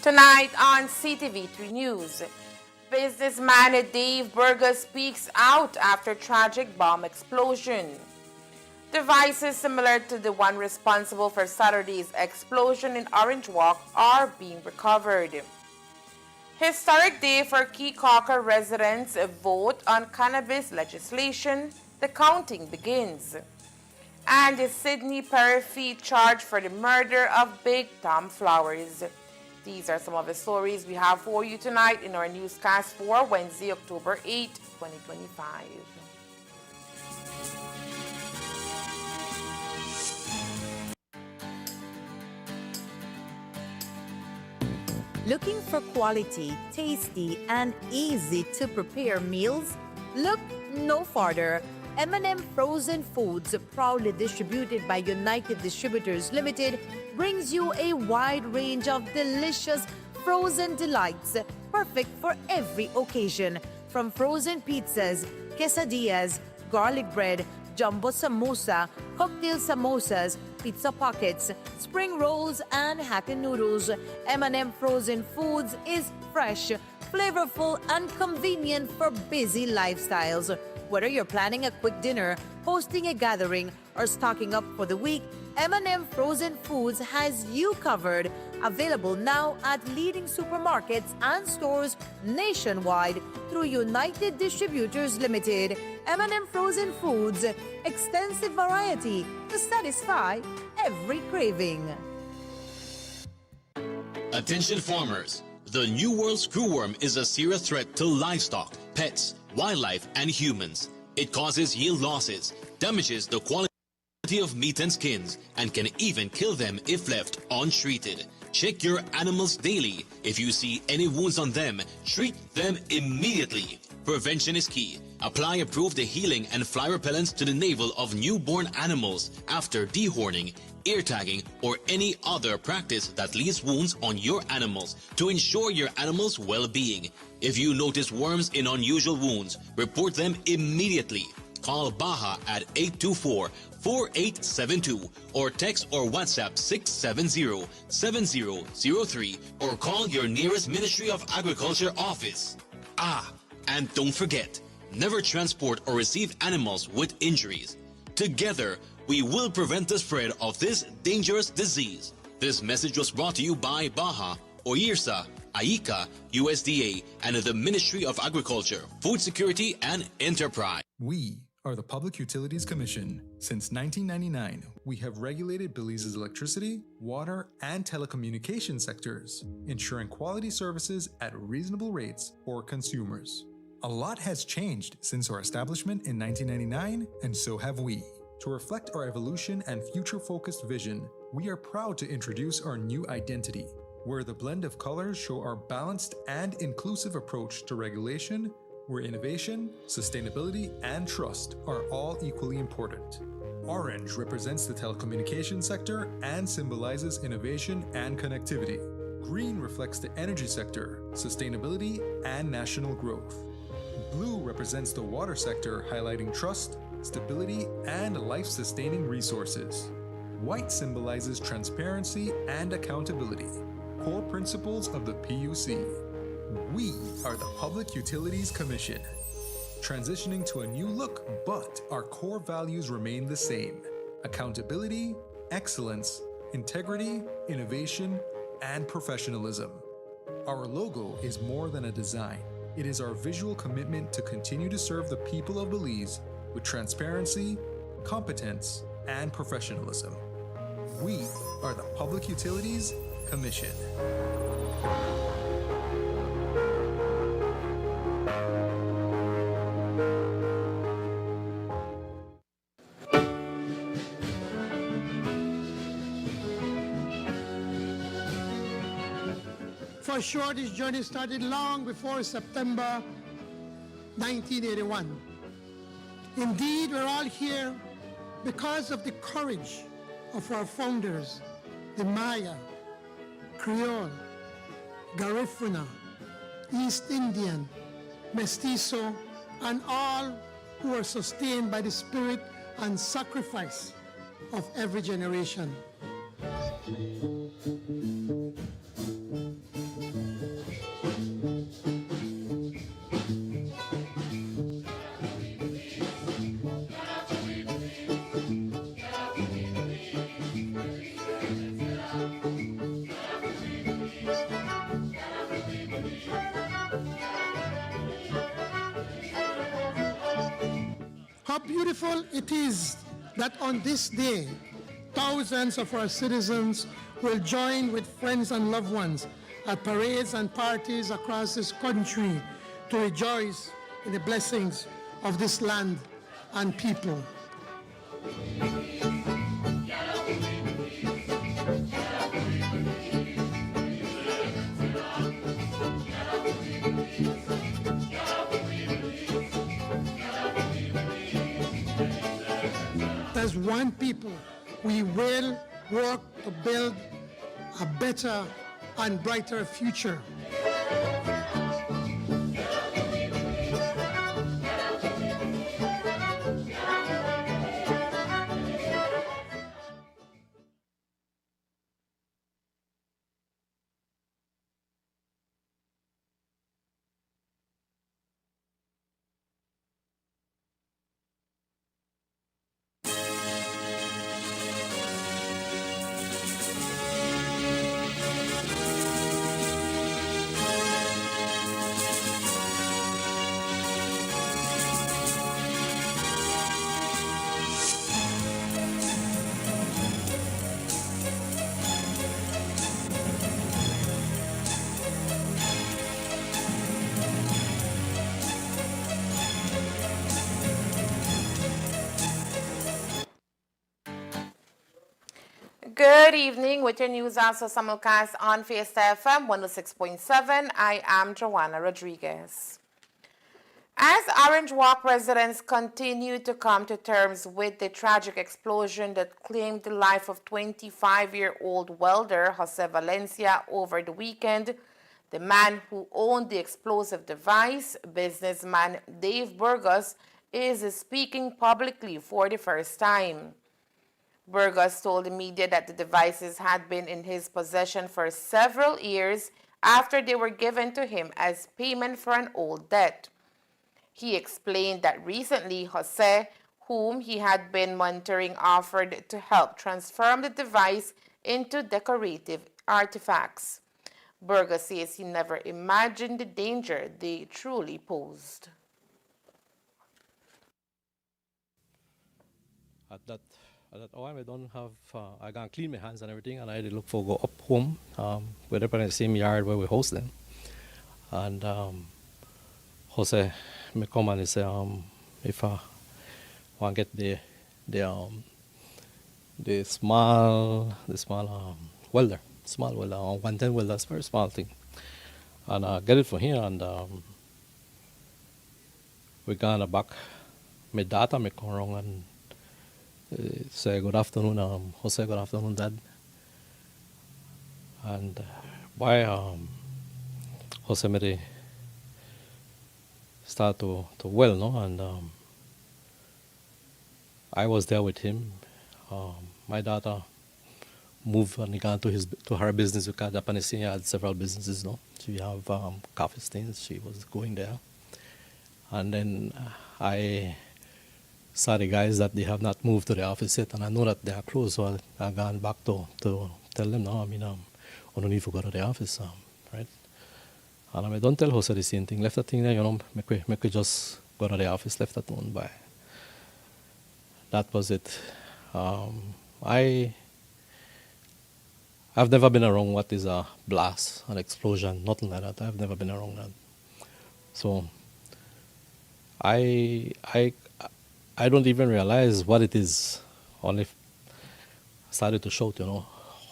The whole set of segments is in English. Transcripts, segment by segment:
Tonight on Ctv3 News, businessman Dave Burger speaks out after tragic bomb explosion. Devices similar to the one responsible for Saturday's explosion in Orange Walk are being recovered. Historic day for Keycaca residents vote on cannabis legislation. The counting begins. And Sydney Perry charged for the murder of Big Tom Flowers. These are some of the stories we have for you tonight in our newscast for Wednesday, October 8, 2025. Looking for quality, tasty, and easy to prepare meals? Look no farther. M&M Frozen Foods, proudly distributed by United Distributors Limited, brings you a wide range of delicious frozen delights, perfect for every occasion. From frozen pizzas, quesadillas, garlic bread, jumbo samosa, cocktail samosas, pizza pockets, spring rolls, and happy noodles, M&M Frozen Foods is fresh, flavorful, and convenient for busy lifestyles. Whether you're planning a quick dinner, hosting a gathering, or stocking up for the week, M&M Frozen Foods has you covered. Available now at leading supermarkets and stores nationwide through United Distributors Limited. M&M Frozen Foods, extensive variety to satisfy every craving. Attention farmers. The New World screwworm is a serious threat to livestock, pets, wildlife, and humans. It causes yield losses, damages the quality of meat and skins, and can even kill them if left untreated. Check your animals daily. If you see any wounds on them, treat them immediately. Prevention is key. Apply approved healing and fly repellents to the navel of newborn animals after dehorning, ear tagging, or any other practice that leaves wounds on your animals to ensure your animal's well-being. If you notice worms in unusual wounds, report them immediately. Call Baha at 824-4872 or text or WhatsApp 670-7003 or call your nearest Ministry of Agriculture office. And don't forget, never transport or receive animals with injuries. Together, we will prevent the spread of this dangerous disease. This message was brought to you by Baha, OIRSA, AICA, USDA, and the Ministry of Agriculture, Food Security, and Enterprise. We are the Public Utilities Commission. Since 1999, we have regulated Belize's electricity, water, and telecommunication sectors, ensuring quality services at reasonable rates for consumers. A lot has changed since our establishment in 1999, and so have we. To reflect our evolution and future-focused vision, we are proud to introduce our new identity, where the blend of colors show our balanced and inclusive approach to regulation, where innovation, sustainability, and trust are all equally important. Orange represents the telecommunications sector and symbolizes innovation and connectivity. Green reflects the energy sector, sustainability, and national growth. Blue represents the water sector, highlighting trust, stability, and life-sustaining resources. White symbolizes transparency and accountability, core principles of the PUC. We are the Public Utilities Commission, transitioning to a new look, but our core values remain the same: accountability, excellence, integrity, innovation, and professionalism. Our logo is more than a design. It is our visual commitment to continue to serve the people of Belize with transparency, competence, and professionalism. We are the Public Utilities Commission. For sure, this journey started long before September 1981. Indeed, we're all here because of the courage of our founders, the Maya, Creole, Garifuna, East Indian, Mestizo, and all who are sustained by the spirit and sacrifice of every generation. beautiful it is that on this day, thousands of our citizens will join with friends and loved ones at parades and parties across this country to rejoice in the blessings of this land and people. As one people, we will work to build a better and brighter future. Good evening with your news also simulcast on Fiesta FM 106.7. I am Joanna Rodriguez. As Orange Walk residents continue to come to terms with the tragic explosion that claimed the life of 25-year-old welder Jose Valencia over the weekend, the man who owned the explosive device, businessman Dave Burgos, is speaking publicly for the first time. Burgos told the media that the devices had been in his possession for several years after they were given to him as payment for an old debt. He explained that recently Jose, whom he had been monitoring, offered to help transform the device into decorative artifacts. Burgos says he never imagined the danger they truly posed. At that hour, I don't have, I can clean my hands and everything, and I did look for go up home, we're up in the same yard where we host them. And Jose me come and he say, if I want to get the small welder, 110 welder, that's a very small thing. And I get it from here, and we gone back. My data me come around and say good afternoon, Jose, good afternoon, Dad. And why Jose me start to well, no, and I was there with him. My daughter moved and gone to her business because Japanese had several businesses, no. She have coffee stains. She was going there, and then I saw the guys that they have not moved to the office yet, and I know that they are closed, so I gone back to tell them, no, I mean, I don't need to go to the office, right? And I don't tell Jose the same thing. Left that thing there, you know, make we just go to the office, left that one by. That was it. I've never been around what is a blast, an explosion, nothing like that. I've never been around that. So I don't even realize what it is. Only started to shout, you know,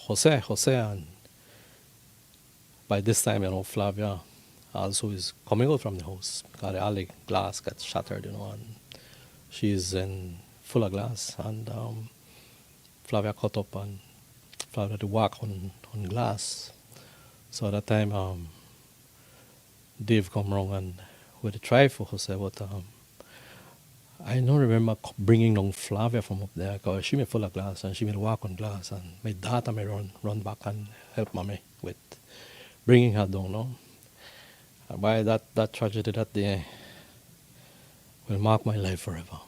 Jose, and by this time, you know, Flavia also is coming out from the house because all the glass got shattered, you know, and she's full of glass, and Flavia cut up and Flavia had to walk on glass. So at that time, Dave come around and we try for Jose, but I don't remember bringing down Flavia from up there because she made full of glass and she made walk on glass, and my daughter may run back and help mommy with bringing her down, no? By that tragedy that day will mark my life forever.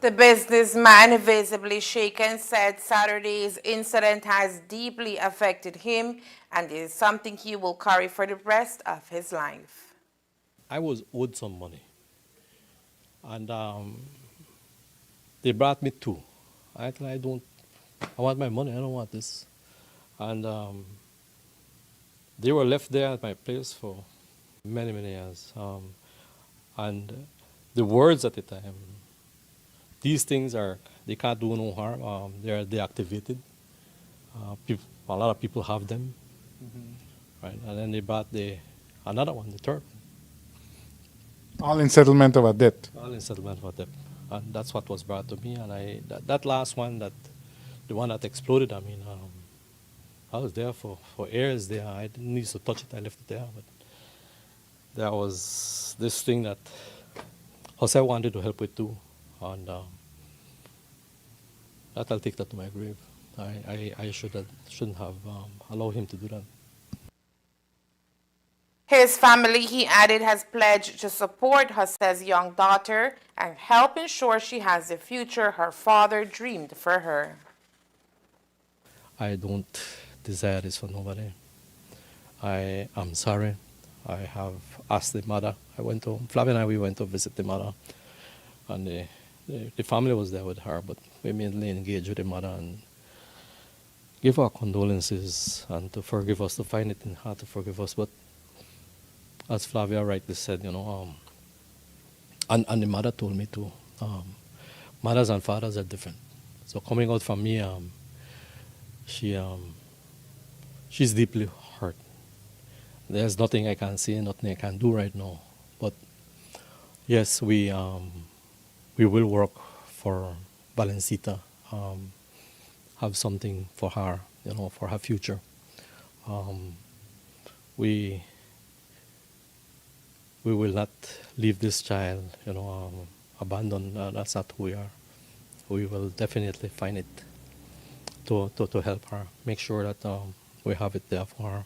The businessman, visibly shaken, said Saturday's incident has deeply affected him and is something he will carry for the rest of his life. I was owed some money. And they brought me two. I want my money, I don't want this. And they were left there at my place for many, many years. And the words at the time, these things they can't do no harm. They are deactivated. A lot of people have them, right? And then they brought another one, the third one. All in settlement of a debt. All in settlement for debt. And that's what was brought to me. And that last one, the one that exploded, I was there for years there. I didn't need to touch it, I left it there. But there was this thing that Jose wanted to help with too. And that I'll take that to my grave. I shouldn't have allowed him to do that. His family, he added, has pledged to support Jose's young daughter and help ensure she has the future her father dreamed for her. I don't desire this for nobody. I am sorry. I have asked the mother. Flavia and I, we went to visit the mother. And the family was there with her, but we mainly engaged with the mother and give our condolences and to forgive us, to find it in heart to forgive us. But as Flavia rightly said, and the mother told me too, mothers and fathers are different. So coming out from me, she's deeply hurt. There's nothing I can say, nothing I can do right now. But yes, we will work for Valencita, have something for her, for her future. We will not leave this child, abandoned. That's not who we are. We will definitely find it to help her, make sure that we have it there for her.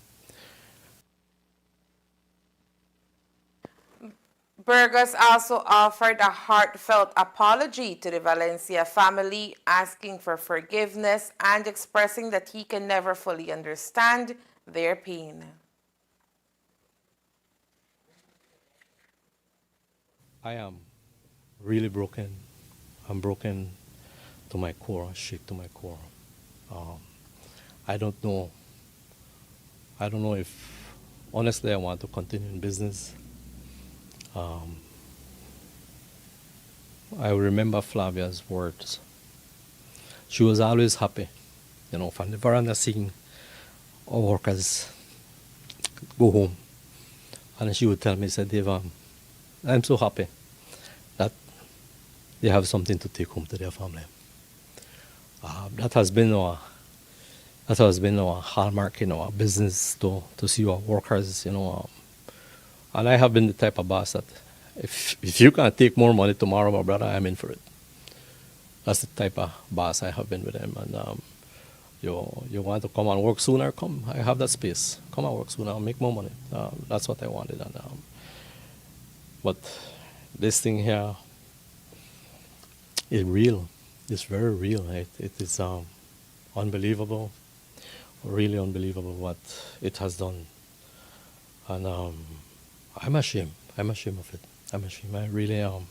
Burgos also offered a heartfelt apology to the Valencia family, asking for forgiveness and expressing that he can never fully understand their pain. I am really broken. I'm broken to my core, shaken to my core. I don't know if, honestly, I want to continue in business. I remember Flavia's words. She was always happy, from the veranda seeing our workers go home. And she would tell me, said, Dave, I'm so happy that they have something to take home to their family. That has been our hallmark in our business to see our workers, and I have been the type of boss that if you can take more money tomorrow, my brother, I'm in for it. That's the type of boss I have been with them. And you want to come and work sooner? Come, I have that space. Come and work sooner, I'll make more money. That's what I wanted. And but this thing here is real. It's very real. It is unbelievable, really unbelievable what it has done. And I'm ashamed. I'm ashamed of it. I'm ashamed. I really am.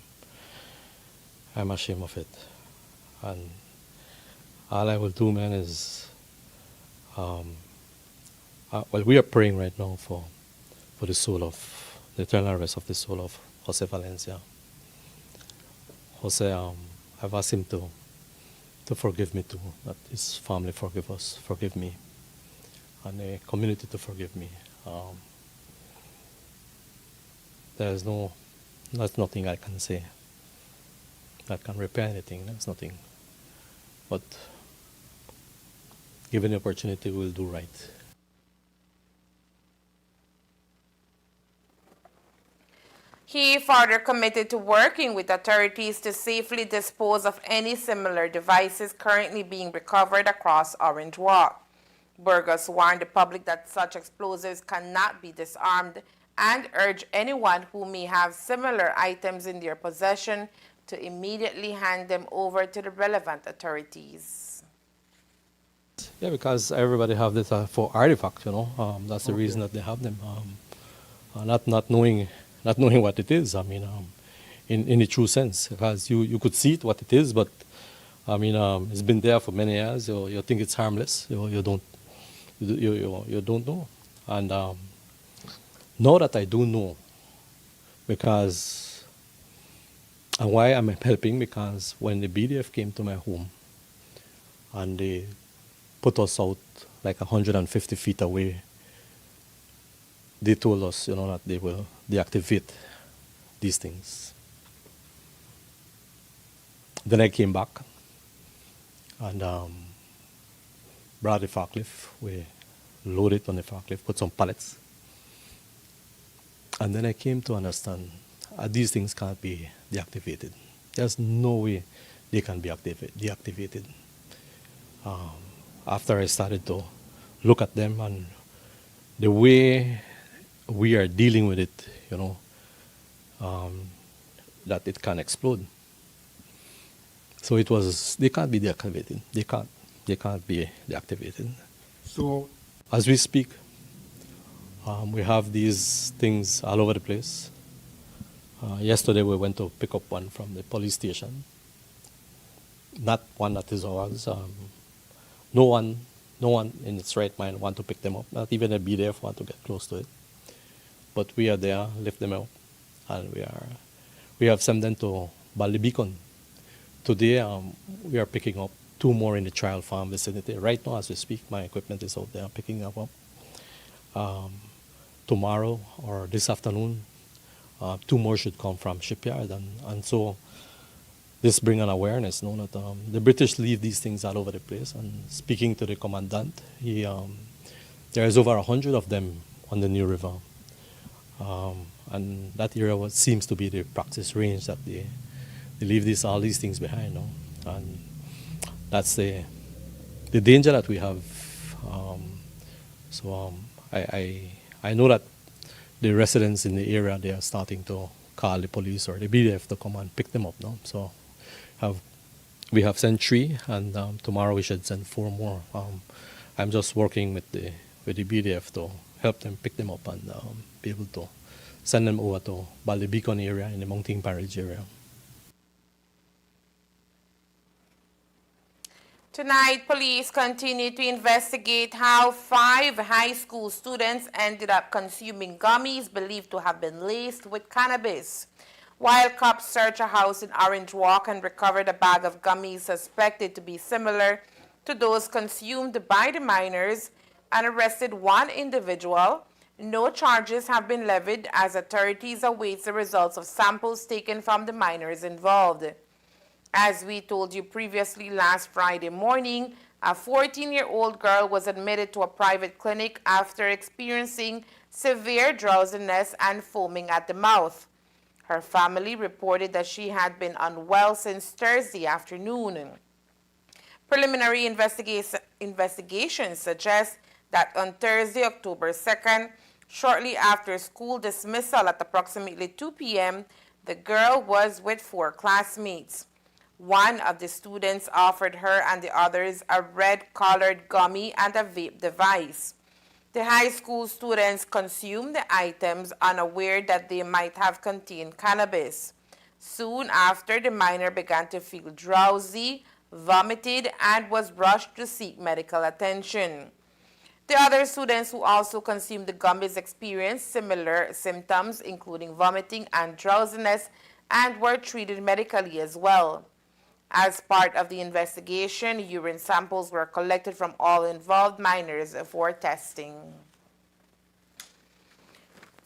I'm ashamed of it. And all I will do, man, is we are praying right now for the soul of the eternal rest of the soul of Jose Valencia. Jose, I've asked him to forgive me too, that his family forgive me, and the community to forgive me. There's nothing I can say that can repair anything. There's nothing. But given the opportunity, we'll do right. He further committed to working with authorities to safely dispose of any similar devices currently being recovered across Orange Walk. Burgos warned the public that such explosives cannot be disarmed and urged anyone who may have similar items in their possession to immediately hand them over to the relevant authorities. Yeah, because everybody have this for artifacts, that's the reason that they have them. Not knowing what it is. in the true sense, because you could see it what it is, but I mean it's been there for many years. You think it's harmless. You don't know, and now that I do know, because and why I'm helping, because when the BDF came to my home and they put us out like 150 feet away, they told us, that they will deactivate these things. Then I came back and brought the forklift. We loaded it on the forklift, put some pallets. And then I came to understand these things can't be deactivated. There's no way they can be deactivated. After I started to look at them and the way we are dealing with it, that it can explode. So they can't be deactivated. They can't be deactivated. So, As we speak, we have these things all over the place. Yesterday we went to pick up one from the police station. Not one that is ours. No one in its right mind want to pick them up. Not even a BDF want to get close to it. But we are there, lift them up, and we have sent them to Bali Beacon. Today we are picking up 2 more in the trial farm vicinity. Right now as we speak, my equipment is out there picking them up. Tomorrow or this afternoon, 2 more should come from shipyard, and so this bring an awareness, that the British leave these things all over the place. And speaking to the commandant, there is over 100 of them on the New River, and that area seems to be the practice range that they leave all these things behind, and that's the danger that we have. I know that the residents in the area, they are starting to call the police or the BDF to come and pick them up now. So we have sent 3, and tomorrow we should send 4 more. I'm just working with the BDF to help them pick them up and be able to send them over to Bali Beacon area in the Mountain Parish area. Tonight, police continue to investigate how 5 high school students ended up consuming gummies believed to have been laced with cannabis. While cops searched a house in Orange Walk and recovered a bag of gummies suspected to be similar to those consumed by the minors and arrested 1 individual, no charges have been levied as authorities await the results of samples taken from the minors involved. As we told you previously, last Friday morning, a 14-year-old girl was admitted to a private clinic after experiencing severe drowsiness and foaming at the mouth. Her family reported that she had been unwell since Thursday afternoon. Preliminary investigations suggest that on Thursday, October 2nd, shortly after school dismissal at approximately 2 p.m., the girl was with 4 classmates. One of the students offered her and the others a red-colored gummy and a vape device. The high school students consumed the items unaware that they might have contained cannabis. Soon after, the minor began to feel drowsy, vomited, and was rushed to seek medical attention. The other students who also consumed the gummies experienced similar symptoms, including vomiting and drowsiness, and were treated medically as well. As part of the investigation, urine samples were collected from all involved minors for testing.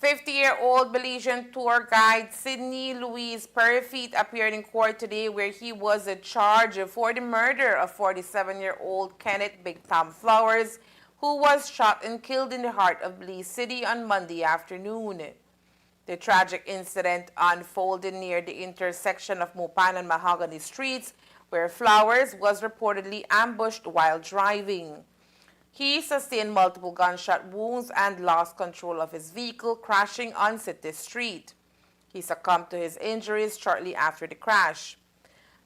50-year-old Belizean tour guide Sidney Louise Perfeet appeared in court today where he was charged for the murder of 47-year-old Kenneth Big Tom Flowers, who was shot and killed in the heart of Belize City on Monday afternoon. The tragic incident unfolded near the intersection of Mopan and Mahogany Streets, where Flowers was reportedly ambushed while driving. He sustained multiple gunshot wounds and lost control of his vehicle, crashing on City Street. He succumbed to his injuries shortly after the crash.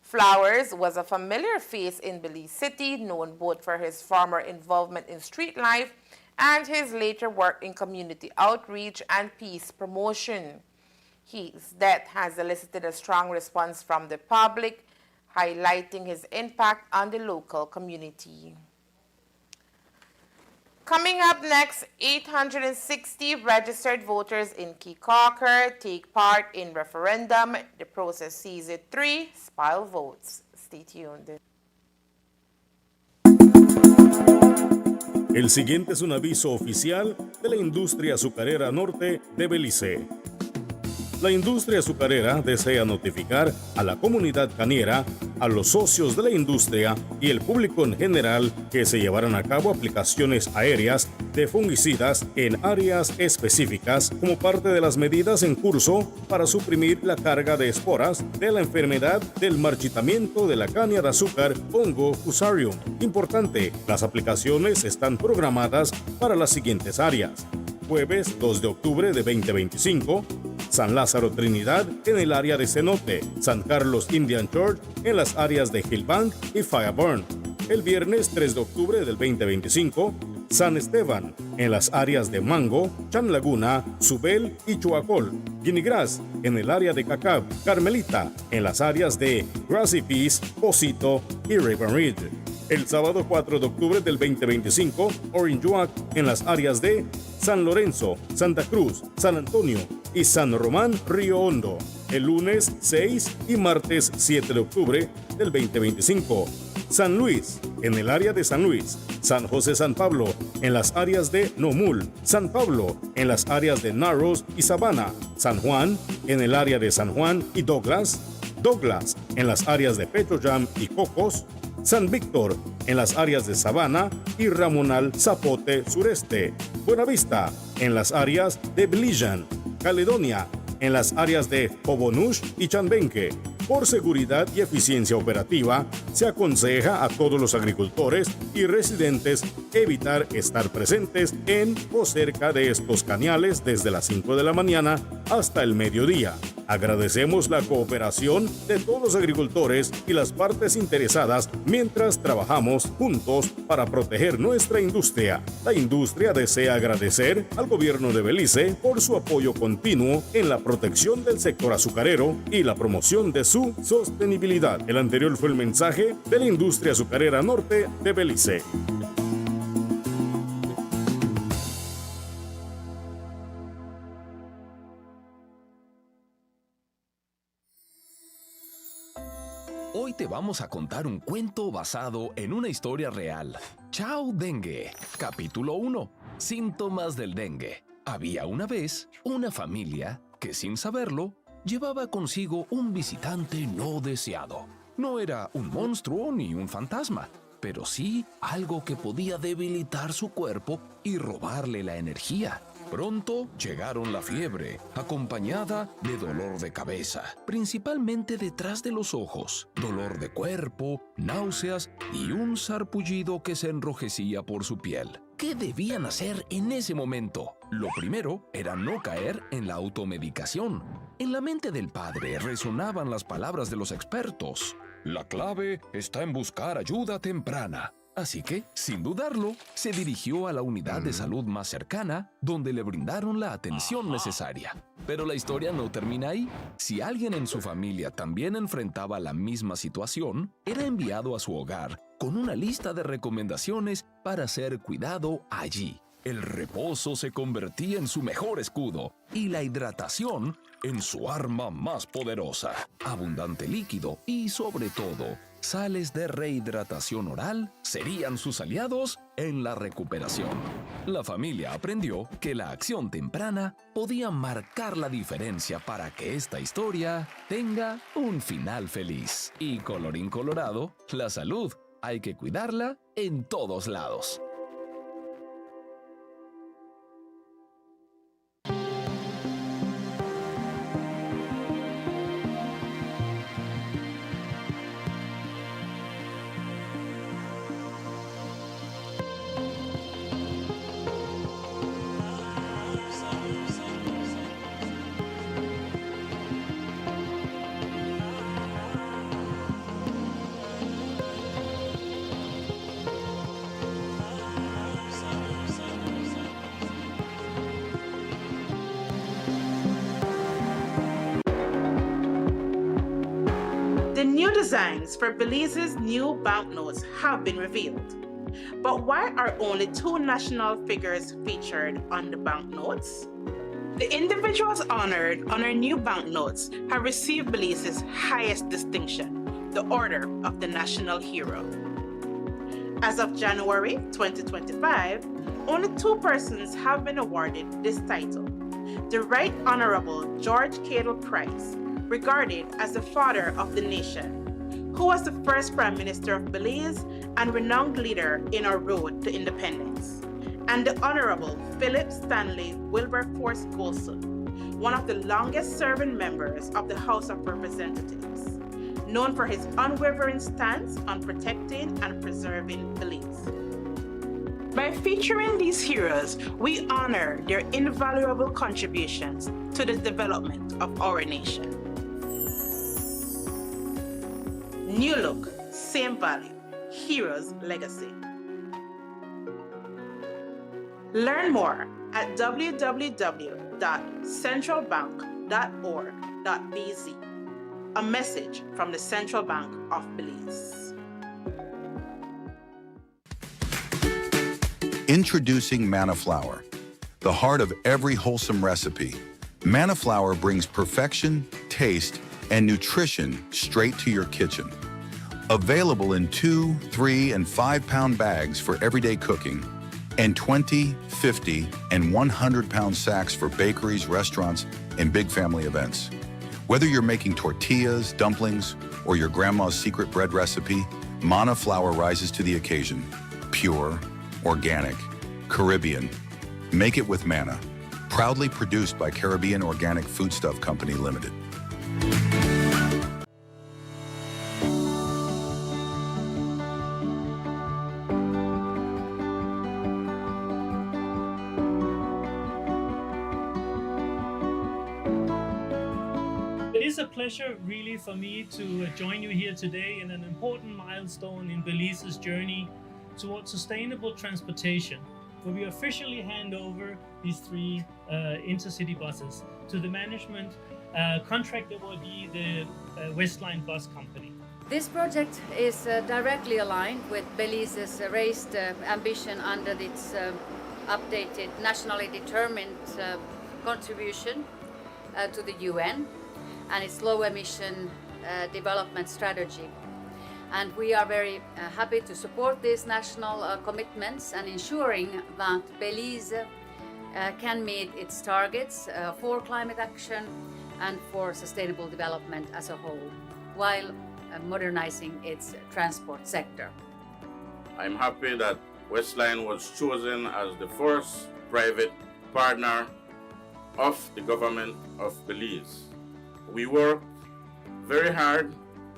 Flowers was a familiar face in Belize City, known both for his former involvement in street life and his later work in community outreach and peace promotion. His death has elicited a strong response from the public, highlighting his impact on the local community. Coming up next, 860 registered voters in Kickocker take part in referendum. The process sees it 3 spoil votes. Stay tuned. El siguiente es un aviso oficial de la industria azucarera norte de Belice. La industria azucarera desea notificar a la comunidad caniera, a los socios de la industria y el público en general que se llevarán a cabo aplicaciones aéreas de fungicidas en áreas específicas como parte de las medidas en curso para suprimir la carga de esporas de la enfermedad del marchitamiento de la caña de azúcar hongo fusarium. Importante, las aplicaciones están programadas para las siguientes áreas. Jueves 2 de octubre de 2025, San Lázaro Trinidad en el área de Cenote, San Carlos Indian Church en las áreas de Hillbank y Fireburn. El viernes 3 de octubre del 2025, San Esteban en las áreas de Mango, Chan Laguna, Subel y Chuacol. Guinigras en el área de Cacab, Carmelita en las áreas de Grassy Peace, Posito y Raven Ridge. El sábado 4 de octubre del 2025, Orinjuac en las áreas de San Lorenzo, Santa Cruz, San Antonio y San Román Río Hondo. El lunes 6 y martes 7 de octubre del 2025, San Luis en el área de San Luis, San José San Pablo en las áreas de Nomul, San Pablo en las áreas de Narrows y Sabana, San Juan en el área de San Juan y Douglas, Douglas en las áreas de Petroyam y Cocos, San Víctor en las áreas de Sabana y Ramonal Zapote Sureste, Buenavista en las áreas de Belijan, Caledonia en las áreas de Obonush y Chanbenque. Por seguridad y eficiencia operativa, se aconseja a todos los agricultores y residentes evitar estar presentes en o cerca de estos cañales desde las 5 de la mañana hasta el mediodía. Agradecemos la cooperación de todos los agricultores y las partes interesadas mientras trabajamos juntos para proteger nuestra industria. La industria desea agradecer al gobierno de Belice por su apoyo continuo en la protección del sector azucarero y la promoción de su sostenibilidad. El anterior fue el mensaje de la industria azucarera norte de Belice. Hoy te vamos a contar un cuento basado en una historia real. Chao Dengue, capítulo 1. Síntomas del dengue. Había una vez una familia que, sin saberlo, llevaba consigo un visitante no deseado. No era un monstruo ni un fantasma, pero sí algo que podía debilitar su cuerpo y robarle la energía. Pronto llegaron la fiebre, acompañada de dolor de cabeza, principalmente detrás de los ojos, dolor de cuerpo, náuseas y un sarpullido que se enrojecía por su piel. ¿Qué debían hacer en ese momento? Lo primero era no caer en la automedicación. En la mente del padre resonaban las palabras de los expertos. La clave está en buscar ayuda temprana. Así que, sin dudarlo, se dirigió a la unidad de salud más cercana, donde le brindaron la atención necesaria. Pero la historia no termina ahí. Si alguien en su familia también enfrentaba la misma situación, era enviado a su hogar con una lista de recomendaciones para ser cuidado allí. El reposo se convertía en su mejor escudo y la hidratación en su arma más poderosa. Abundante líquido y, sobre todo, sales de rehidratación oral serían sus aliados en la recuperación. La familia aprendió que la acción temprana podía marcar la diferencia para que esta historia tenga un final feliz. Y colorín colorado, la salud hay que cuidarla en todos lados. New designs for Belize's new banknotes have been revealed. But why are only 2 national figures featured on the banknotes? The individuals honored on our new banknotes have received Belize's highest distinction, the Order of the National Hero. As of January 2025, only 2 persons have been awarded this title. The Right Honorable George Cadle Price, regarded as the father of the nation, who was the first Prime Minister of Belize and renowned leader in our road to independence, and the Honorable Philip Stanley Wilberforce Golson, one of the longest-serving members of the House of Representatives, known for his unwavering stance on protecting and preserving Belize. By featuring these heroes, we honor their invaluable contributions to the development of our nation. New look, same value, heroes' legacy. Learn more at www.centralbank.org.bz. A message from the Central Bank of Belize. Introducing Manna Flour, the heart of every wholesome recipe. Manna Flour brings perfection, taste, and nutrition straight to your kitchen. Available in 2, 3, and 5-pound bags for everyday cooking, and 20, 50, and 100-pound sacks for bakeries, restaurants, and big family events. Whether you're making tortillas, dumplings, or your grandma's secret bread recipe, Manna Flour rises to the occasion. Pure, organic, Caribbean. Make it with Manna. Proudly produced by Caribbean Organic Foodstuff Company Limited. It is a pleasure really for me to join you here today in an important milestone in Belize's journey towards sustainable transportation, where we officially hand over these 3 intercity buses to the management contractor will be the Westline Bus Company. This project is directly aligned with Belize's raised ambition under its updated nationally determined contribution to the UN and its low emission development strategy. And we are very happy to support these national commitments and ensuring that Belize can meet its targets for climate action and for sustainable development as a whole, while modernizing its transport sector. I'm happy that Westline was chosen as the first private partner of the government of Belize. We worked very hard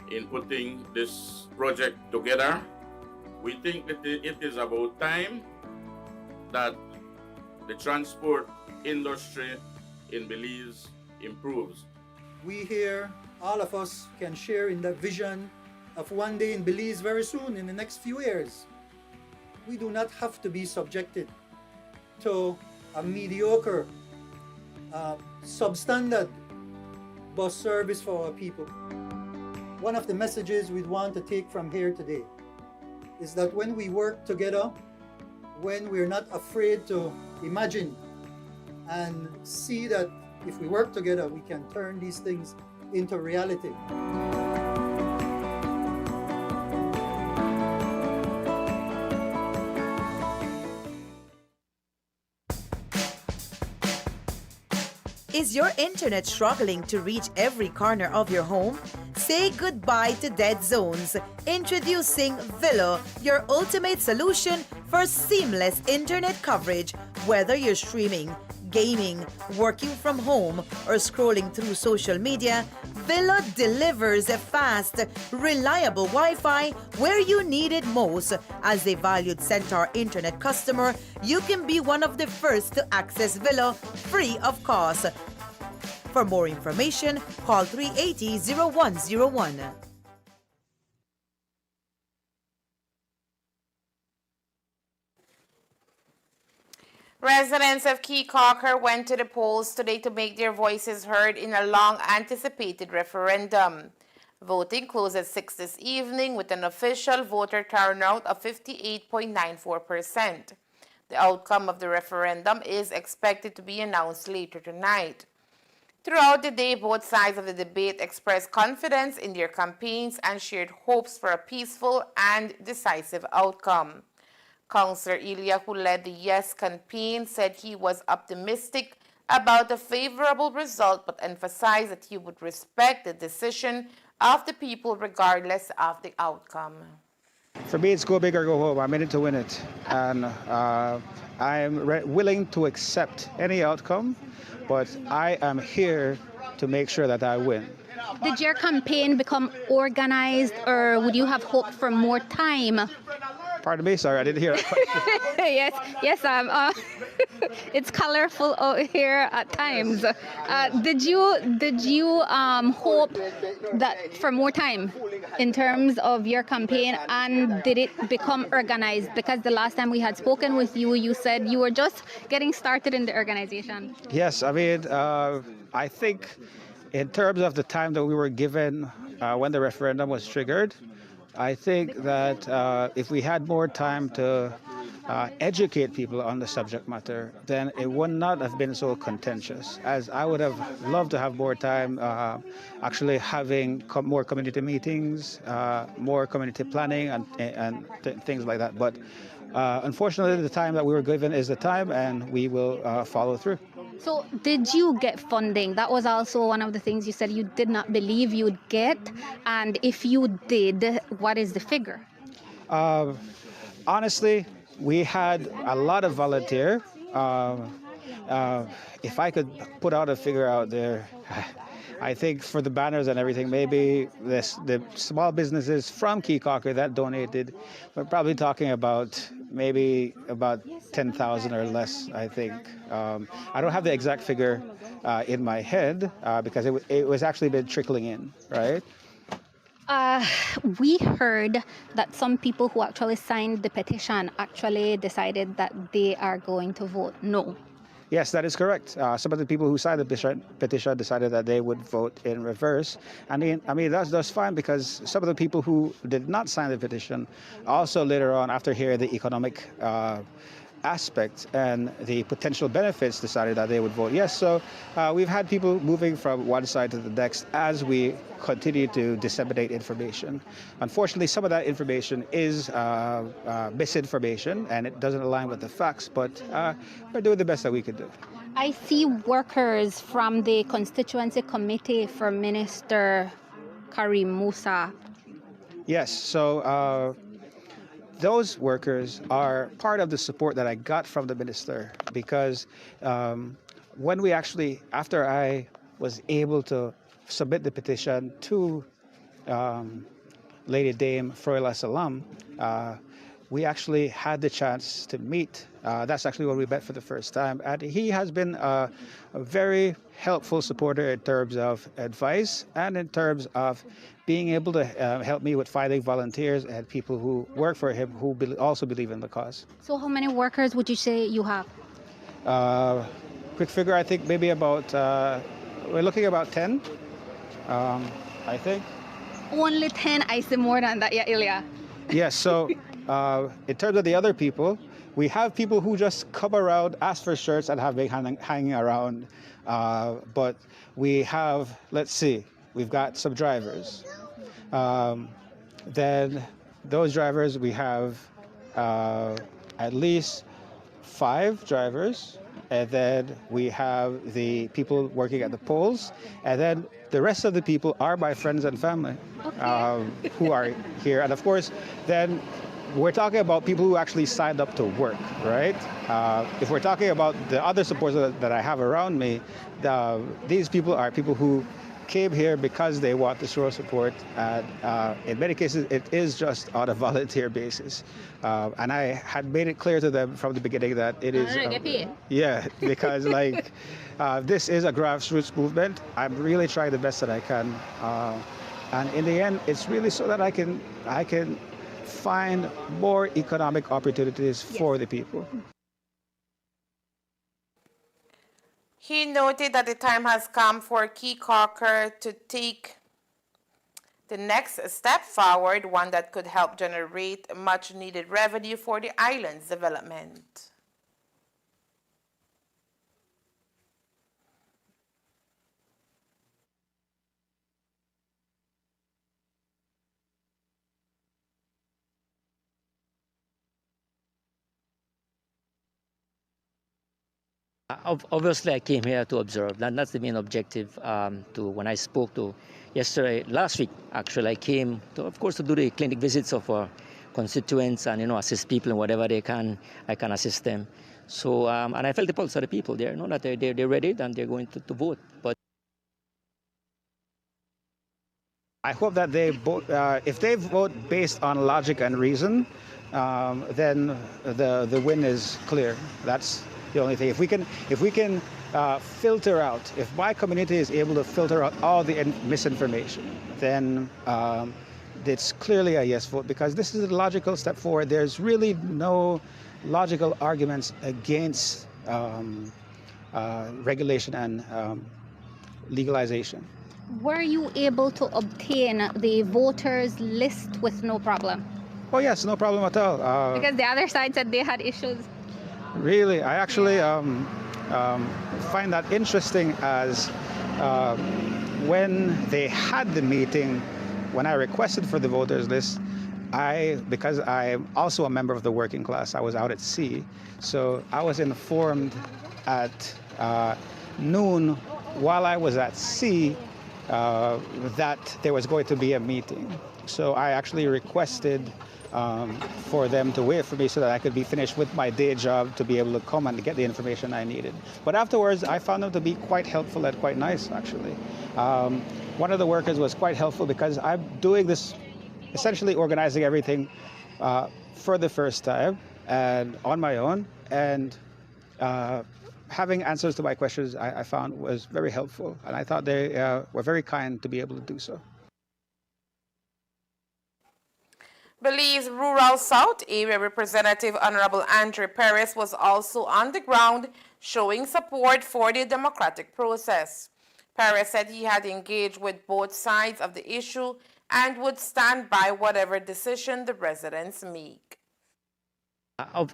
in putting this project together. We think that it is about time that the transport industry in Belize improves. We here, all of us, can share in the vision of one day in Belize very soon, in the next few years. We do not have to be subjected to a mediocre, substandard bus service for our people. One of the messages we want to take from here today is that when we work together, when we're not afraid to imagine and see that if we work together, we can turn these things into reality. Is your internet struggling to reach every corner of your home? Say goodbye to dead zones. Introducing Villo, your ultimate solution for seamless internet coverage. Whether you're streaming, gaming, working from home, or scrolling through social media, Villo delivers a fast, reliable Wi-Fi where you need it most. As a valued Centaur internet customer, you can be one of the first to access Villo free of cost. For more information, call 380-0101. Residents of Key Caulker went to the polls today to make their voices heard in a long-anticipated referendum. Voting closed at 6 this evening with an official voter turnout of 58.94%. The outcome of the referendum is expected to be announced later tonight. Throughout the day, both sides of the debate expressed confidence in their campaigns and shared hopes for a peaceful and decisive outcome. Councillor Ilya, who led the Yes campaign, said he was optimistic about a favorable result, but emphasized that he would respect the decision of the people regardless of the outcome. For me, it's go big or go home. I'm in it to win it. And I'm willing to accept any outcome, but I am here to make sure that I win. Did your campaign become organized, or would you have hoped for more time? Pardon me, sorry, I didn't hear that question. yes, it's colorful out here at times. Did you hope that for more time in terms of your campaign, and did it become organized? Because the last time we had spoken with you, you said you were just getting started in the organization. Yes, I mean, I think in terms of the time that we were given when the referendum was triggered, I think that if we had more time to educate people on the subject matter, then it would not have been so contentious, as I would have loved to have more time actually having more community meetings, more community planning and things like that. But unfortunately, the time that we were given is the time, and we will follow through. So did you get funding? That was also one of the things you said you did not believe you'd get. And if you did, what is the figure? Honestly, we had a lot of volunteer. If I could put out a figure out there, I think for the banners and everything, maybe the small businesses from Keokuk that donated, we're probably talking about maybe about 10,000 or less, I think. I don't have the exact figure in my head because it was actually been trickling in, right? We heard that some people who actually signed the petition actually decided that they are going to vote no. Yes, that is correct. Some of the people who signed the petition decided that they would vote in reverse. I mean that's fine, because some of the people who did not sign the petition also later on, after hearing the economic aspect and the potential benefits, decided that they would vote yes. So we've had people moving from one side to the next as we continue to disseminate information. Unfortunately, some of that information is misinformation and it doesn't align with the facts, but we're doing the best that we can do. I see workers from the constituency committee for Minister Karim Musa. Yes, so those workers are part of the support that I got from the minister, because when we actually, after I was able to submit the petition to Lady Dame Froila Salam, we actually had the chance to meet. That's actually when we met for the first time. And he has been a very helpful supporter in terms of advice and in terms of being able to help me with finding volunteers and people who work for him who also believe in the cause. So how many workers would you say you have? Quick figure, I think maybe about, we're looking about 10, I think. Only 10? I see more than that, yeah, Ilya. Yes, so in terms of the other people, we have people who just come around, ask for shirts, and have been hanging around. But we have, let's see, we've got some drivers. Then those drivers, we have at least 5 drivers. And then we have the people working at the polls. And then the rest of the people are my friends and family who are here. And of course, then we're talking about people who actually signed up to work, right? If we're talking about the other supporters that I have around me, these people are people who came here because they want to show support, and in many cases it is just on a volunteer basis, and I had made it clear to them from the beginning that it is yeah, because like this is a grassroots movement. I'm really trying the best that I can, and in the end it's really so that I can find more economic opportunities for the people. He noted that the time has come for Keokuk to take the next step forward, one that could help generate much needed revenue for the island's development. Obviously, I came here to observe. That's the main objective. To when I spoke to last week, actually, I came to, of course, to do the clinic visits of our constituents and assist people in whatever they can. I can assist them. So and I felt the pulse of the people there. That they're ready and they're going to vote. But I hope that they vote. If they vote based on logic and reason, then the win is clear. That's the only thing. If we can filter out, if my community is able to filter out all the misinformation, then it's clearly a yes vote, because this is a logical step forward. There's really no logical arguments against regulation and legalization. Were you able to obtain the voters list with no problem? Oh yes, no problem at all. Because the other side said they had issues. Really, I actually find that interesting, as when they had the meeting, when I requested for the voters list, because I'm also a member of the working class, I was out at sea, so I was informed at noon while I was at sea that there was going to be a meeting. So I actually requested for them to wait for me so that I could be finished with my day job to be able to come and get the information I needed. But afterwards, I found them to be quite helpful and quite nice, actually. One of the workers was quite helpful, because I'm doing this, essentially organizing everything for the first time and on my own, and having answers to my questions I found was very helpful, and I thought they were very kind to be able to do so. Belize Rural South Area Representative Honorable Andre Perez was also on the ground showing support for the democratic process. Perez said he had engaged with both sides of the issue and would stand by whatever decision the residents make.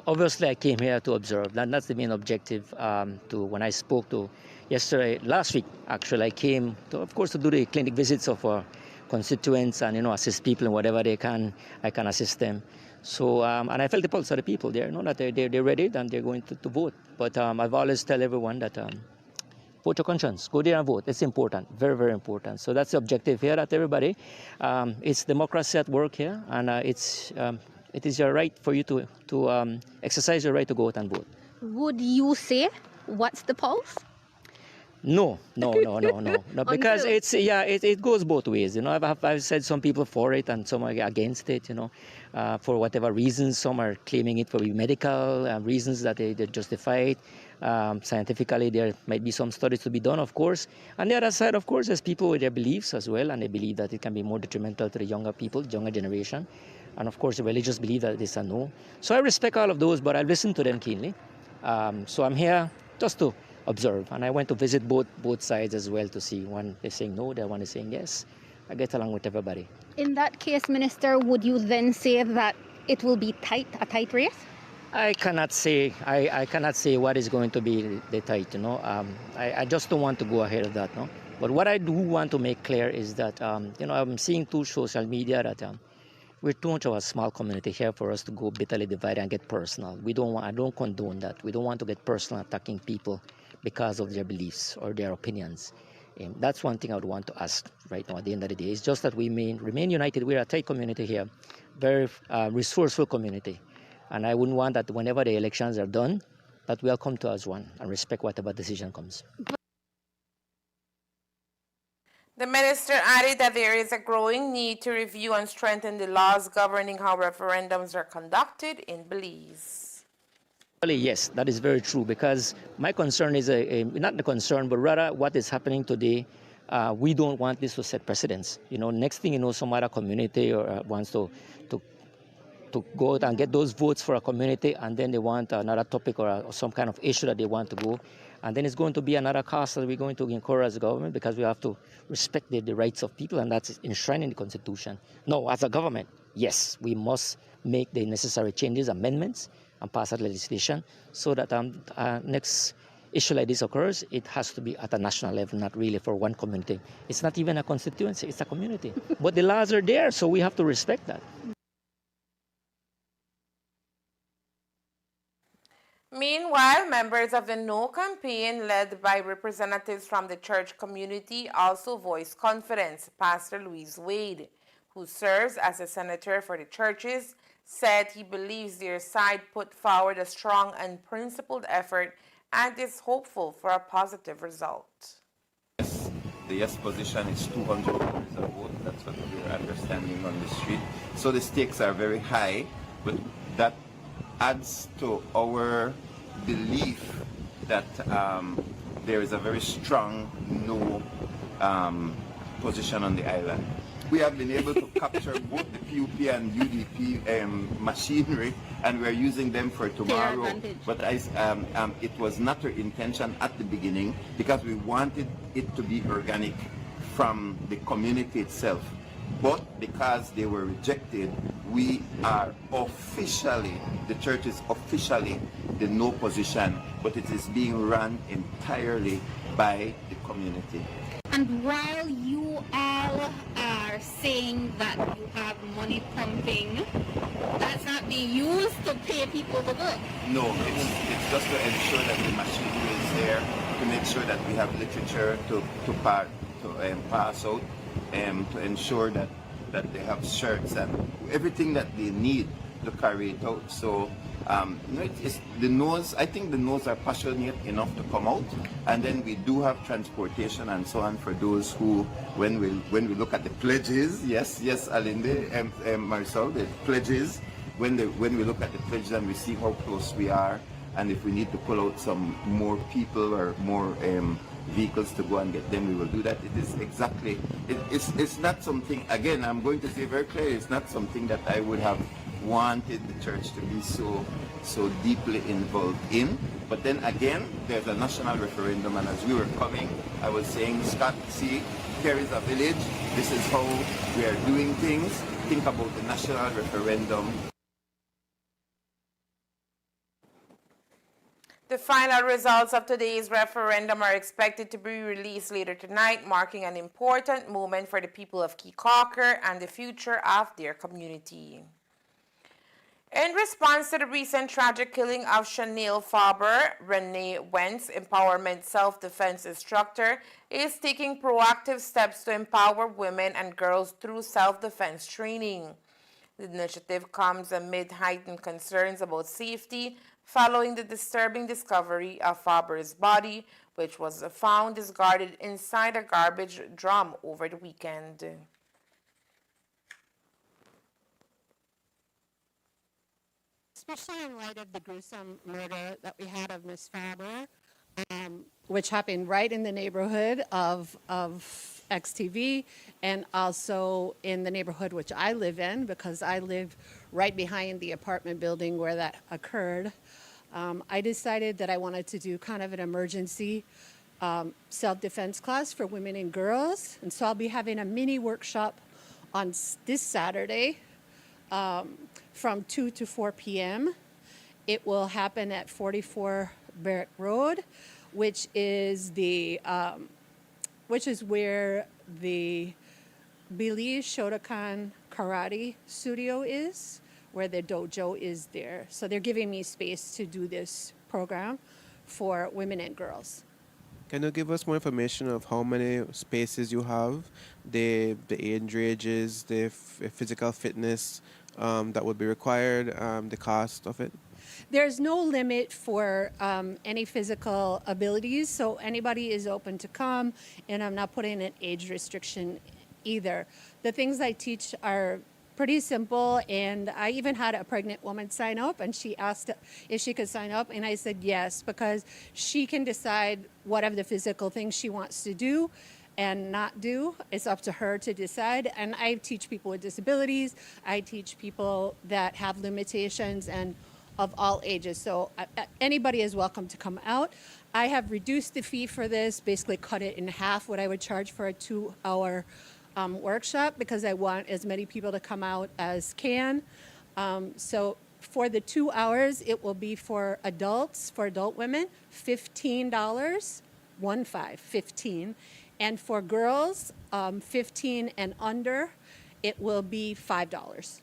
Obviously, I came here to observe. That's the main objective. To when I spoke to last week, actually, I came to, of course, to do the clinic visits of our constituents and assist people in whatever they can. I can assist them. So and I felt the pulse of the people there. That they're ready and they're going to vote. But I've always tell everyone that vote your conscience. Go there and vote. It's important, very, very important. So that's the objective here at everybody. It's democracy at work here, and it is your right for you to exercise your right to go out and vote. Would you say what's the pulse? No, because it goes both ways. I've said some people for it and some are against it. For whatever reasons, some are claiming it for medical reasons that they justify it. Scientifically, there might be some studies to be done, of course. On the other side, of course, there's people with their beliefs as well, and they believe that it can be more detrimental to the younger people, younger generation. And of course, the religious believe that it's a no. So I respect all of those, but I listen to them keenly. So I'm here just to observe. And I went to visit both sides as well to see. One is saying no, the one is saying yes. I get along with everybody. In that case, Minister, would you then say that it will be a tight race? I cannot say. I cannot say what is going to be the tight. I just don't want to go ahead of that. No. But what I do want to make clear is that I'm seeing through social media that we're too much of a small community here for us to go bitterly divided and get personal. I don't condone that. We don't want to get personal attacking people because of their beliefs or their opinions. That's one thing I would want to ask right now at the end of the day. It's just that we remain united. We're a tight community here, very resourceful community. And I wouldn't want that whenever the elections are done, that we all come to as one and respect whatever decision comes. The minister added that there is a growing need to review and strengthen the laws governing how referendums are conducted in Belize. Yes, that is very true, because my concern is not the concern, but rather what is happening today. We don't want this to set precedents. Next thing you know, some other community wants to to go out and get those votes for a community, and then they want another topic or some kind of issue that they want to go. And then it's going to be another cost that we're going to incur as a government, because we have to respect the rights of people, and that's enshrined in the Constitution. No, as a government, yes, we must make the necessary changes, amendments, and pass that legislation so that next issue like this occurs, it has to be at a national level, not really for one community. It's not even a constituency, it's a community. But the laws are there, so we have to respect that. Meanwhile, members of the No campaign, led by representatives from the church community, also voiced confidence. Pastor Louis Wade, who serves as a senator for the churches, said he believes their side put forward a strong and principled effort and is hopeful for a positive result. Yes, the yes position is 200 members a vote. That's what we're understanding on the street. So the stakes are very high, but that adds to our belief that there is a very strong no position on the island. We have been able to capture both the PUP and UDP machinery, and we're using them for tomorrow. But it was not our intention at the beginning, because we wanted it to be organic from the community itself. But because they were rejected, we are officially, the church is officially the no position, but it is being run entirely by the community. And while you all are saying that you have money pumping, that's not being used to pay people to vote. No, it's just to ensure that the machinery is there, to make sure that we have literature to pass out, to ensure that they have shirts and everything that they need to carry it out. So it's the no's. I think the no's are passionate enough to come out, and then we do have transportation and so on for those who, when we look at the pledges, yes, Alinde and Marisol, the pledges. When we look at the pledges and we see how close we are, and if we need to pull out some more people or more vehicles to go and get them, we will do that. It is exactly. It's not something. Again, I'm going to say very clearly, it's not something that I would have wanted the church to be so deeply involved in. But then again, there's a national referendum, and as we were coming, I was saying, Scott, see, here is a village. This is how we are doing things. Think about the national referendum. The final results of today's referendum are expected to be released later tonight, marking an important moment for the people of Keycocker and the future of their community. In response to the recent tragic killing of Chanel Faber, Renee Wentz, empowerment self-defense instructor, is taking proactive steps to empower women and girls through self-defense training. The initiative comes amid heightened concerns about safety following the disturbing discovery of Faber's body, which was found discarded inside a garbage drum over the weekend. Especially in light of the gruesome murder that we had of Miss Faber, which happened right in the neighborhood of XTV, and also in the neighborhood which I live in, because I live right behind the apartment building where that occurred. I decided that I wanted to do kind of an emergency self-defense class for women and girls, and so I'll be having a mini workshop on this Saturday from 2 to 4 p.m. It will happen at 44 Barrack Road, which is where the Belize Shotokan Karate Studio is, where the dojo is there. So they're giving me space to do this program for women and girls. Can you give us more information of how many spaces you have, the age ranges, the physical fitness that would be required, the cost of it? There's no limit for any physical abilities, so anybody is open to come, and I'm not putting an age restriction either. The things I teach are pretty simple, and I even had a pregnant woman sign up, and she asked if she could sign up, and I said yes, because she can decide what of the physical things she wants to do, and not do. It's up to her to decide. And I teach people with disabilities. I teach people that have limitations and of all ages. So anybody is welcome to come out. I have reduced the fee for this, basically cut it in half what I would charge for a 2-hour workshop, because I want as many people to come out as can. So for the 2 hours, it will be for adults, for adult women, $15, 15. And for girls, 15 and under, it will be $5.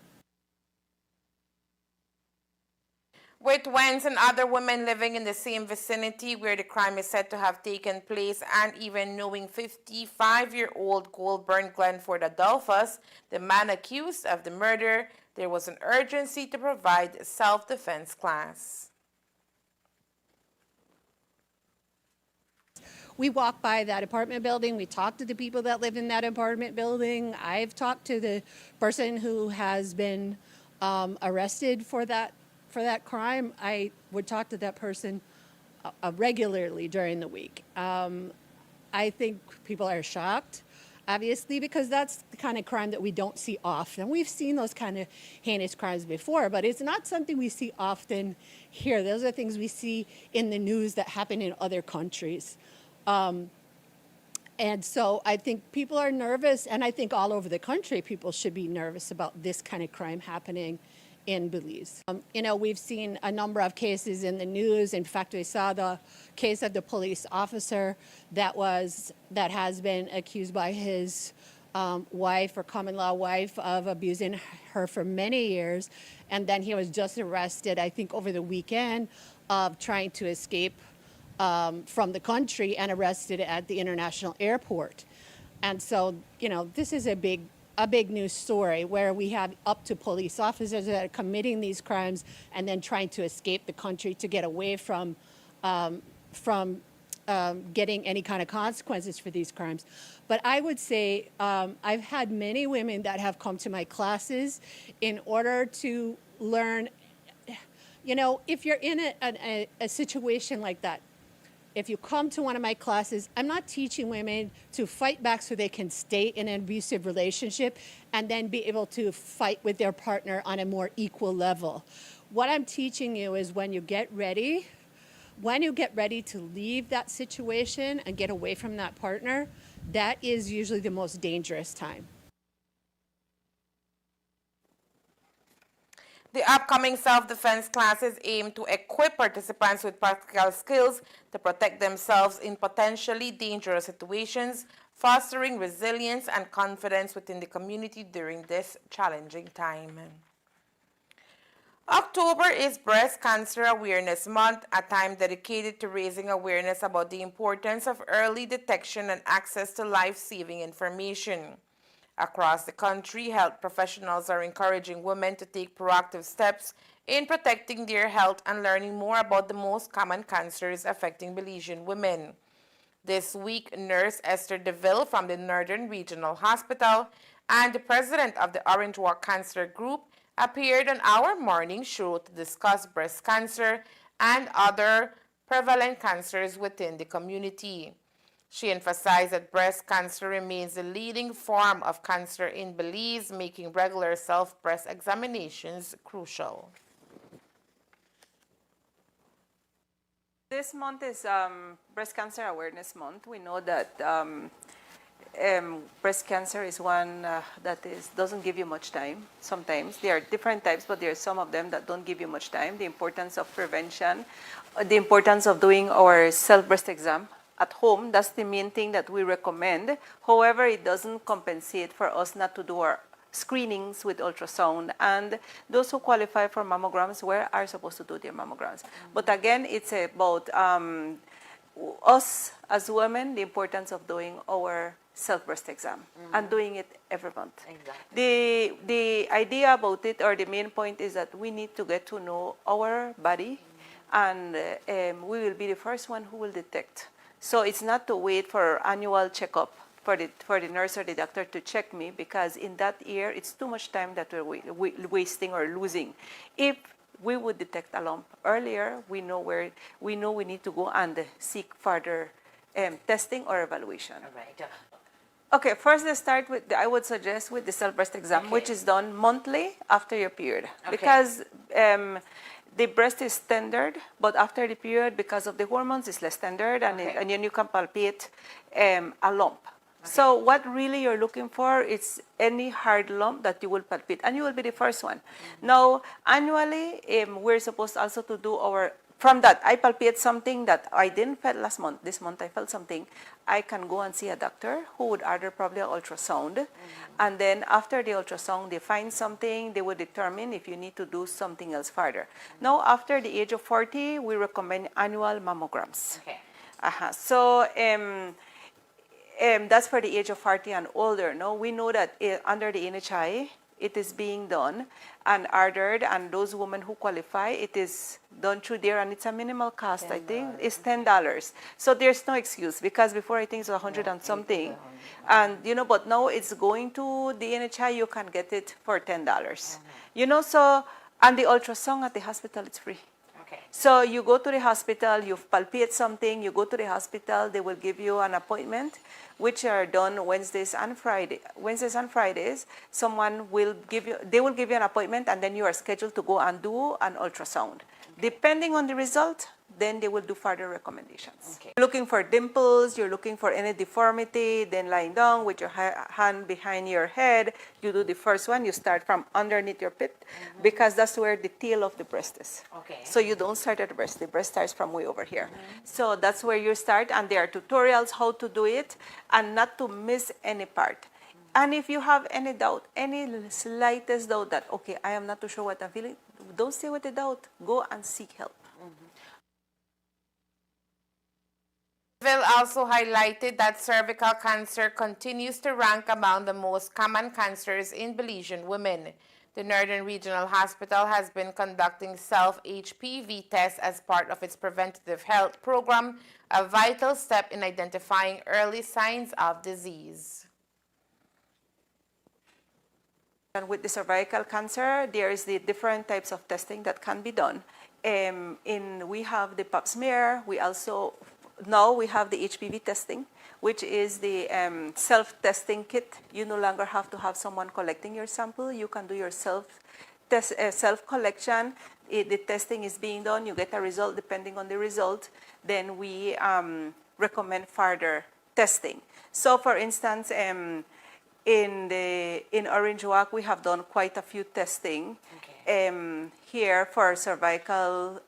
With Wentz and other women living in the same vicinity where the crime is said to have taken place, and even knowing 55-year-old Goldburn Glenford Adolphus, the man accused of the murder, there was an urgency to provide a self-defense class. We walk by that apartment building. We talk to the people that live in that apartment building. I've talked to the person who has been arrested for that crime. I would talk to that person regularly during the week. I think people are shocked, obviously, because that's the kind of crime that we don't see often. We've seen those kind of heinous crimes before, but it's not something we see often here. Those are things we see in the news that happen in other countries. And so I think people are nervous, and I think all over the country people should be nervous about this kind of crime happening in Belize. We've seen a number of cases in the news. In fact, we saw the case of the police officer that has been accused by his wife or common law wife of abusing her for many years. And then he was just arrested, I think, over the weekend of trying to escape from the country and arrested at the international airport. And so, this is a big news story where we have up to police officers that are committing these crimes and then trying to escape the country to get away from getting any kind of consequences for these crimes. But I would say I've had many women that have come to my classes in order to learn, if you're in a situation like that, if you come to one of my classes, I'm not teaching women to fight back so they can stay in an abusive relationship and then be able to fight with their partner on a more equal level. What I'm teaching you is when you get ready to leave that situation and get away from that partner, that is usually the most dangerous time. The upcoming self-defense classes aim to equip participants with practical skills to protect themselves in potentially dangerous situations, fostering resilience and confidence within the community during this challenging time. October is Breast Cancer Awareness Month, a time dedicated to raising awareness about the importance of early detection and access to life-saving information. Across the country, health professionals are encouraging women to take proactive steps in protecting their health and learning more about the most common cancers affecting Belizean women. This week, Nurse Esther DeVille from the Northern Regional Hospital and the president of the Orange Walk Cancer Group appeared on our morning show to discuss breast cancer and other prevalent cancers within the community. She emphasized that breast cancer remains the leading form of cancer in Belize, making regular self-breast examinations crucial. This month is Breast Cancer Awareness Month. We know that breast cancer is one that doesn't give you much time. Sometimes there are different types, but there are some of them that don't give you much time. The importance of prevention, the importance of doing our self-breast exam at home, that's the main thing that we recommend. However, it doesn't compensate for us not to do our screenings with ultrasound, and those who qualify for mammograms are supposed to do their mammograms. But again, it's about us as women, the importance of doing our self-breast exam and doing it every month. Exactly. The idea about it, or the main point, is that we need to get to know our body, and we will be the first one who will detect. So it's not to wait for annual checkup for the nurse or the doctor to check me, because in that year it's too much time that we're wasting or losing. If we would detect a lump earlier, we know we need to go and seek further testing or evaluation. All right. Okay, first let's start with, I would suggest with the self-breast exam, which is done monthly after your period. Because the breast is standard, but after the period, because of the hormones, it's less standard, and then you can palpate a lump. So what really you're looking for is any hard lump that you will palpate, and you will be the first one. Now, annually, we're supposed also to do from that, I palpate something that I didn't feel last month. This month I felt something. I can go and see a doctor who would order probably an ultrasound. And then after the ultrasound, they find something, they will determine if you need to do something else further. Now, after the age of 40, we recommend annual mammograms. So that's for the age of 40 and older. No, we know that under the NHI, it is being done and ordered, and those women who qualify, it is done through there, and it's a minimal cost. I think it's $10. So there's no excuse, because before I think it's 100 and something, and but now it's going to the NHI. You can get it for $10. So, and the ultrasound at the hospital, it's free. So you go to the hospital, you palpate something, you go to the hospital, they will give you an appointment, which are done Wednesdays and Fridays. Someone will give you, they will give you an appointment, and then you are scheduled to go and do an ultrasound. Depending on the result, then they will do further recommendations. You're looking for dimples, you're looking for any deformity, then lying down with your hand behind your head. You do the first one, you start from underneath your pit, because that's where the tail of the breast is. So you don't start at the breast starts from way over here. So that's where you start, and there are tutorials how to do it, and not to miss any part. And if you have any doubt, any slightest doubt that, okay, I am not too sure what I'm feeling, don't stay with the doubt, go and seek help. Bill also highlighted that cervical cancer continues to rank among the most common cancers in Belizean women. The Northern Regional Hospital has been conducting self-HPV tests as part of its preventative health program, a vital step in identifying early signs of disease. And with the cervical cancer, there is the different types of testing that can be done. We have the pap smear. Now we have the HPV testing, which is the self-testing kit. You no longer have to have someone collecting your sample. You can do your self-collection. The testing is being done. You get a result. Depending on the result, then we recommend further testing. So, for instance, in Orange Walk, we have done quite a few testing. Here for a cervical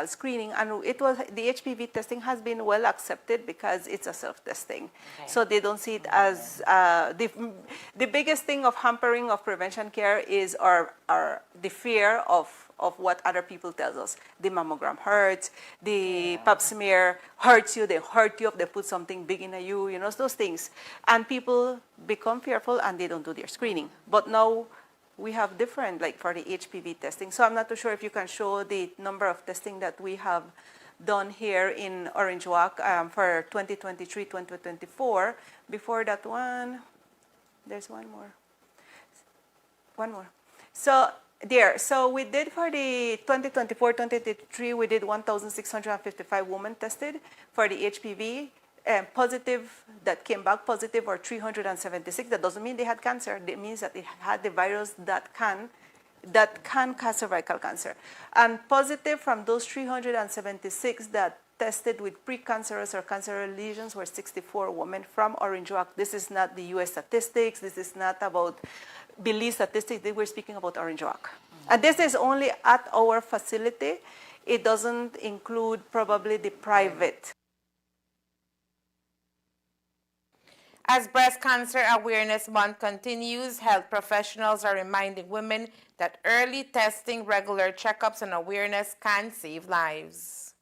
screening, and the HPV testing has been well accepted because it's a self-testing. So they don't see it as the biggest thing of hampering of prevention care is the fear of what other people tell us. The mammogram hurts, the pap smear hurts you, they hurt you if they put something big in you, those things. And people become fearful and they don't do their screening. But now we have different, like for the HPV testing. So I'm not too sure if you can show the number of testing that we have done here in Orange Walk for 2023, 2024. Before that one, there's one more. So there, so we did for the 2024, 2023, we did 1,655 women tested for the HPV. Positive that came back positive or 376. That doesn't mean they had cancer. It means that they had the virus that can cause cervical cancer. And positive from those 376 that tested with precancerous or cancerous lesions were 64 women from Orange Walk. This is not the U.S. statistics. This is not about Belize statistics. They were speaking about Orange Walk. And this is only at our facility. It doesn't include probably the private. As Breast Cancer Awareness Month continues, health professionals are reminding women that early testing, regular checkups, and awareness can save lives.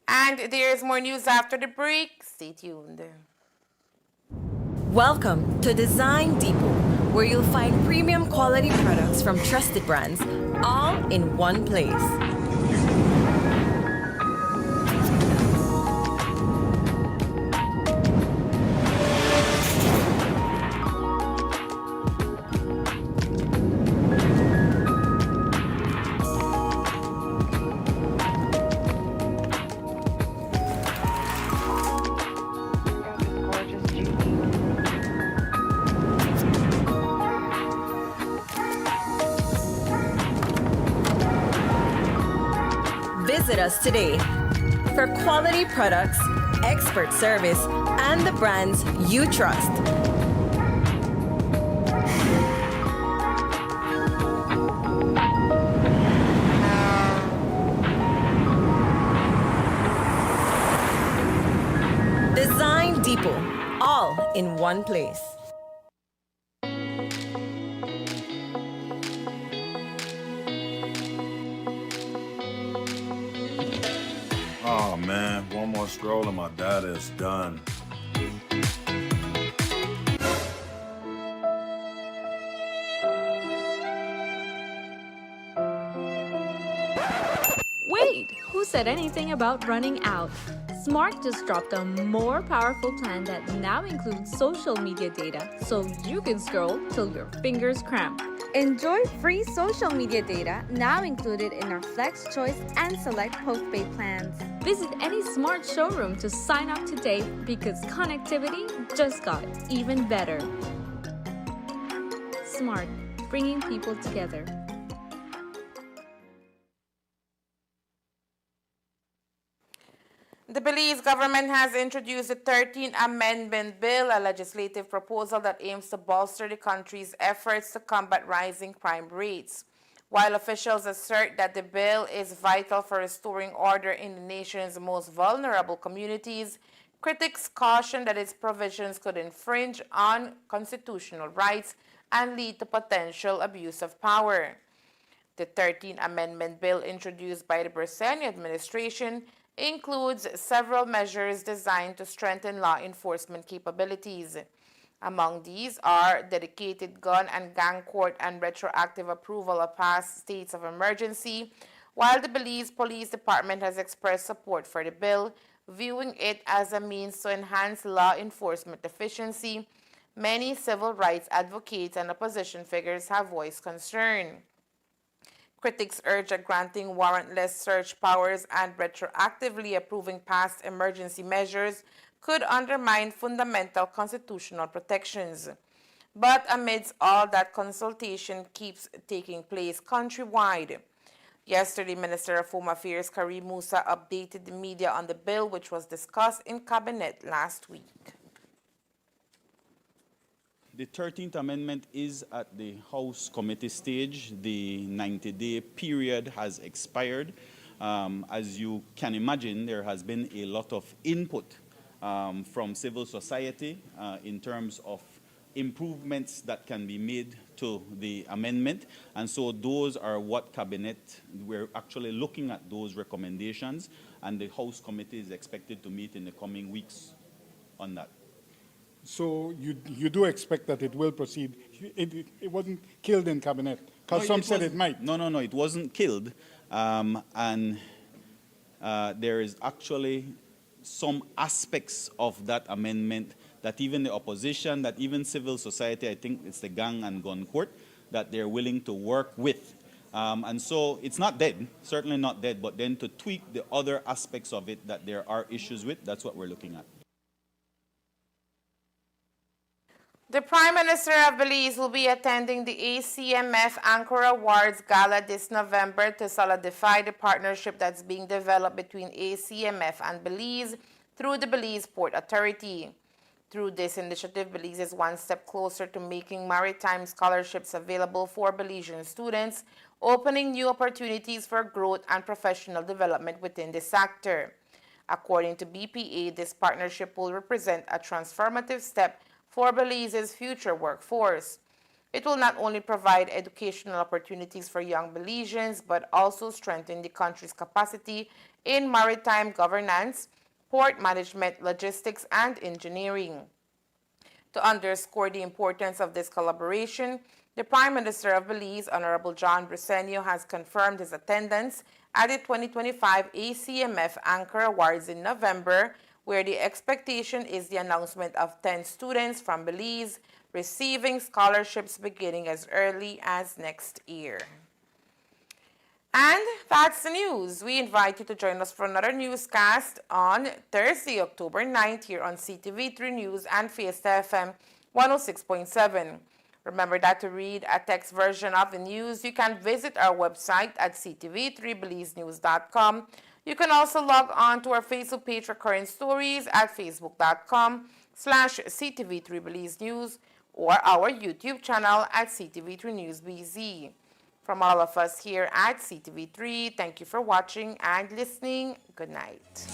And there's more news after the break. Stay tuned. Welcome to Design Depot, where you'll find premium quality products from trusted brands, all in one place. Visit us today for quality products, expert service, and the brands you trust. Design Depot, all in one place. Oh man, one more stroll and my data is done. Wait, who said anything about running out? Smart just dropped a more powerful plan that now includes social media data, so you can scroll till your fingers cramp. Enjoy free social media data now included in our Flex Choice and Select postpaid plans. Visit any Smart showroom to sign up today because connectivity just got even better. Smart, bringing people together. The Belize government has introduced the 13th Amendment Bill, a legislative proposal that aims to bolster the country's efforts to combat rising crime rates. While officials assert that the bill is vital for restoring order in the nation's most vulnerable communities, critics caution that its provisions could infringe on constitutional rights and lead to potential abuse of power. The 13th Amendment Bill introduced by the Briceño administration includes several measures designed to strengthen law enforcement capabilities. Among these are dedicated gun and gang court and retroactive approval of past states of emergency, while the Belize Police Department has expressed support for the bill, viewing it as a means to enhance law enforcement efficiency. Many civil rights advocates and opposition figures have voiced concern. Critics urge that granting warrantless search powers and retroactively approving past emergency measures could undermine fundamental constitutional protections. But amidst all that, consultation keeps taking place countrywide. Yesterday, Minister of Home Affairs Karim Musa updated the media on the bill, which was discussed in Cabinet last week. The 13th Amendment is at the House committee stage. The 90-day period has expired. As you can imagine, there has been a lot of input from civil society in terms of improvements that can be made to the amendment. And so those are what Cabinet, we're actually looking at those recommendations, and the House committee is expected to meet in the coming weeks on that. So you do expect that it will proceed. It wasn't killed in Cabinet, because some said it might. No, it wasn't killed. And there is actually some aspects of that amendment that even the opposition, that even civil society, I think it's the gang and gun court, that they're willing to work with. And so it's not dead, certainly not dead, but then to tweak the other aspects of it that there are issues with, that's what we're looking at. The Prime Minister of Belize will be attending the ACMF Anchor Awards Gala this November to solidify the partnership that's being developed between ACMF and Belize through the Belize Port Authority. Through this initiative, Belize is one step closer to making maritime scholarships available for Belizean students, opening new opportunities for growth and professional development within the sector. According to BPA, this partnership will represent a transformative step for Belize's future workforce. It will not only provide educational opportunities for young Belizeans, but also strengthen the country's capacity in maritime governance, port management, logistics, and engineering. To underscore the importance of this collaboration, the Prime Minister of Belize, Honorable John Briceño, has confirmed his attendance at the 2025 ACMF Anchor Awards in November, where the expectation is the announcement of 10 students from Belize receiving scholarships beginning as early as next year. And that's the news. We invite you to join us for another newscast on Thursday, October 9th here on Ctv3 News and Fiesta FM 106.7. Remember that to read a text version of the news, you can visit our website at ctv3belizenews.com. You can also log on to our Facebook page for current stories at facebook.com/CTV3 Belize News or our YouTube channel at CTV3 News BZ. From all of us here at CTV3, thank you for watching and listening. Good night.